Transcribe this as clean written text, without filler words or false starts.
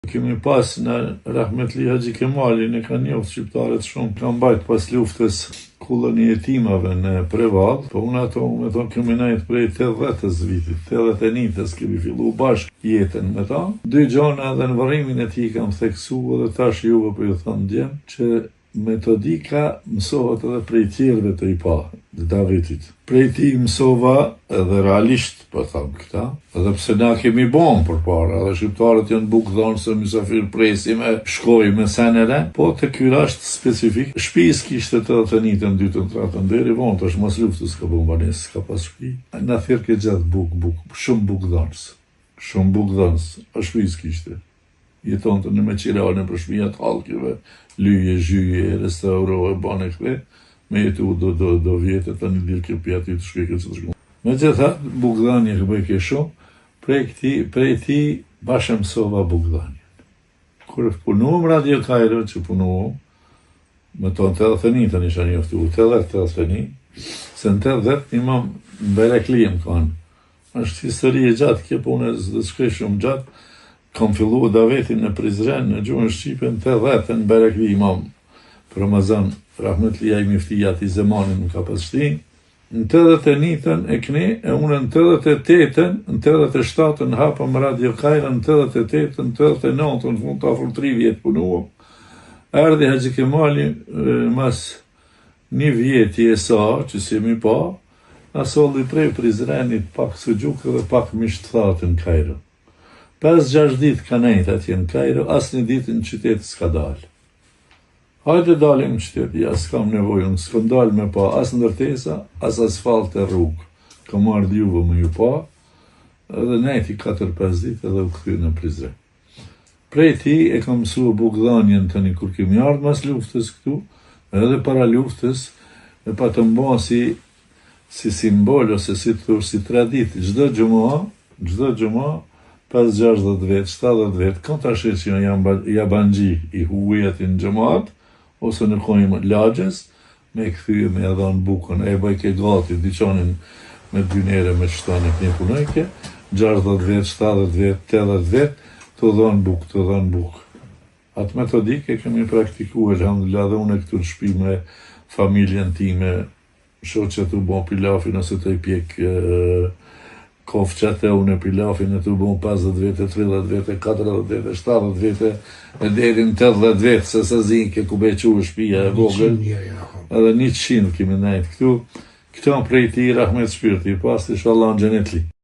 Kemi pas në Rahmetli Haxhi Kemalin, e kanë njoft shqiptarët shumë, kanë mbajt pas luftës kullën e jetimave në Prevall, po unë ato, me thonë, kemi nejt prej 80-s vitit, 81-s kemi fillu bashkë jetën me ta. Dy gjona edhe në varrimin e tij kam theksu edhe tash juve po ju them djem, që metodika mësohet edhe prej tjerëve të i pa, Davidit. Prej ti mësova edhe realisht, po tham këta, edhe pse na kemi bon përpara, edhe shqiptarët janë bukë dhonë se mysafir presime, shkoj me senere, po të ky rast specifik, shtëpis kishte të thënitën, dytën, tratën, deri vonë, tash mas luftës ka bombanes, ka pas shtëpi. Na thirr ke gjatë bukë, shumë bukë dhonës, shumë bukë dhonës, a shtëpis kishte. Jeton të në Meqirane për shpijat halkive, lyje, zhyje, restaurohe, bane këthe, me jetu do vjetë, të një dirë kjo pjati të shkeke që të shkumë. Me gjitha, bukdhanje këbëjke shumë, prej ti bashkë mësova bukdhanje. Kërë punuam Radio Kairo që punuam, me tonë të edhëtheni të një shani oftu, të edhëtheni, se në të edhët një mam Berekli më kanë. Është histori e gjatë, kjo punë dhe shkej shumë gjatë, kam fillu davetin në Prizren, në gjuhën Shqipe, në 80 në Berekli imam, për Ramazan, Rahmetli Aj Miftijat i Zemanin më ka pasështi. Në 81-ën e këni, e unë në 88-ën, në 87-ën hapëm Radio Kairo, në 88-ën, në 89-ën, në fund të afër 3 vjetë punuam. Erdhi Haxhi Kemali, mas një vjeti e sa, që si mi pa, na solli prej Prizrenit pak së gjukë dhe pak mishtëthatë në Kairo. 5-6 ditë ka nejtë atje në Kairo, asë një ditë në qytetë s'ka dalë. Hajde dalim në qytetë, ja s'kam nevojë, unë s'kam dalë me pa asë ndërtesa, asë asfalt e rrugë. Kam ardhë juve më ju pa, edhe nejti 4-5 ditë edhe u këthy në Prizren. Prej ti e kam mësua bukdhanjen të një kur kemi ardhë mas luftës këtu, edhe para luftës, e pa të mba si simbol, ose si të thurë, si tradit, gjdo gjuma, 5-60 vetë, 70 vetë, kanë të ashe që jabanji i hujetin gjëmat, ose në kojmë lagjes, me këthyje me edhan bukën, e bajke gati, dyqanin me dynere me qëtane kënje punojke, 60 vetë, 70 vetë, 80 vetë, të dhanë bukë. Atë metodike kemi praktikuar, alhamdulillah, dhe unë e këtu në shpi me familjen time, shoqë që të bon pilafin, ose të i pjek kofqate, unë e pilafin e të bon 50 vete, 30 vete, 40 vete, 70 vete, e deri në 80 vete, se sa zinë ke ku bequ e shpia e vogël, edhe 100 kemi nejtë këtu. Këto prej ti, rahmet shpirti, pas të shallan gjenetli.